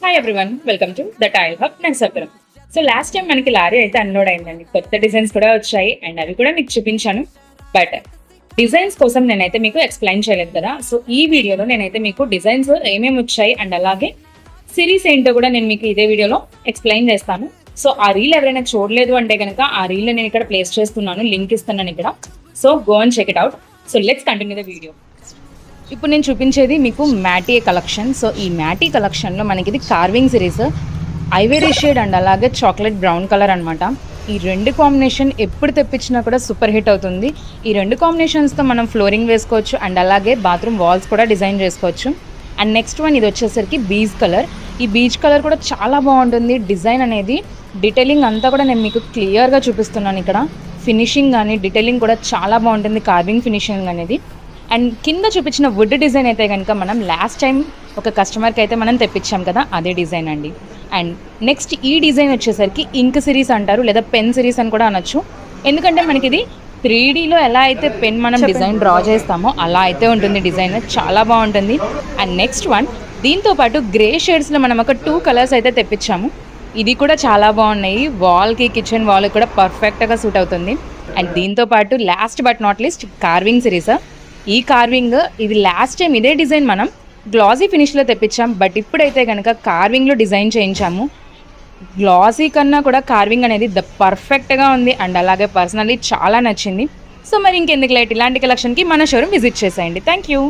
Hi everyone, welcome to the tile hub Narsapuram. So last time మనకి lorry అయితే unload అయిందండి. కొత్త డిజైన్స్ కూడా వచ్చాయి అండ్ అవి కూడా మీకు చూపించాను. బట్ డిజైన్స్ కోసం నేనైతే మీకు ఎక్స్ప్లెయిన్ చేయలేదు కదా. సో ఈ వీడియోలో నేనైతే మీకు డిజైన్స్ ఏమేమి వచ్చాయి అండ్ అలాగే సిరీస్ ఏంటో కూడా నేను మీకు ఇదే వీడియోలో ఎక్స్ప్లెయిన్ చేస్తాను. సో ఆ రీల్ ఎవరైనా చూడలేదు అంటే కనుక ఆ రీల్ నేను ఇక్కడ ప్లేస్ చేస్తున్నాను, లింక్ ఇస్తున్నాను ఇక్కడ. So go and check it out. So let's continue the video. ఇప్పుడు నేను చూపించేది మీకు మ్యాటీ కలెక్షన్. సో ఈ మ్యాటీ కలెక్షన్లో మనకి ఇది carving series, Ivory shade and అలాగే చాక్లెట్ బ్రౌన్ కలర్ అనమాట. ఈ రెండు కాంబినేషన్ ఎప్పుడు తెప్పించినా కూడా సూపర్ హిట్ అవుతుంది. ఈ రెండు కాంబినేషన్స్తో మనం ఫ్లోరింగ్ వేసుకోవచ్చు అండ్ అలాగే బాత్రూమ్ వాల్స్ కూడా డిజైన్ చేసుకోవచ్చు. అండ్ నెక్స్ట్ వన్ ఇది వచ్చేసరికి బీచ్ కలర్. ఈ బీచ్ కలర్ కూడా చాలా బాగుంటుంది. డిజైన్ అనేది డీటెయిలింగ్ అంతా కూడా నేను మీకు క్లియర్గా చూపిస్తున్నాను ఇక్కడ. ఫినిషింగ్ కానీ డీటెయిలింగ్ కూడా చాలా బాగుంటుంది, కార్వింగ్ ఫినిషింగ్ అనేది. అండ్ కింద చూపించిన వుడ్ డిజైన్ అయితే కనుక మనం లాస్ట్ టైం ఒక కస్టమర్కి అయితే మనం తెప్పించాం కదా, అదే డిజైన్ అండి. అండ్ నెక్స్ట్ ఈ డిజైన్ వచ్చేసరికి ఇంక్ సిరీస్ అంటారు, లేదా పెన్ సిరీస్ అని కూడా అనొచ్చు. ఎందుకంటే మనకి ఇది 3Dలో ఎలా అయితే పెన్ మనం డిజైన్ డ్రా చేస్తామో అలా అయితే ఉంటుంది డిజైన్, చాలా బాగుంటుంది. అండ్ నెక్స్ట్ వన్ దీంతో పాటు గ్రే షేడ్స్లో మనం ఒక 2 కలర్స్ అయితే తెప్పించాము. ఇది కూడా చాలా బాగున్నాయి. వాల్కి, కిచెన్ వాల్ కూడా పర్ఫెక్ట్గా సూట్ అవుతుంది. అండ్ దీంతో పాటు last but not least carving series. ఈ కార్వింగ్ ఇది లాస్ట్ టైం ఇదే డిజైన్ మనం గ్లాసీ ఫినిష్లో తెప్పించాం, బట్ ఇప్పుడైతే కనుక కార్వింగ్లో డిజైన్ చేయించాము. గ్లాసీ కన్నా కూడా కార్వింగ్ అనేది పర్ఫెక్ట్గా ఉంది అండ్ అలాగే పర్సనల్లీ చాలా నచ్చింది. సో మరి ఇంకెందుకు లేట్, ఇలాంటి కలెక్షన్కి మన షోరూమ్ విజిట్ చేసేయండి. Thank you.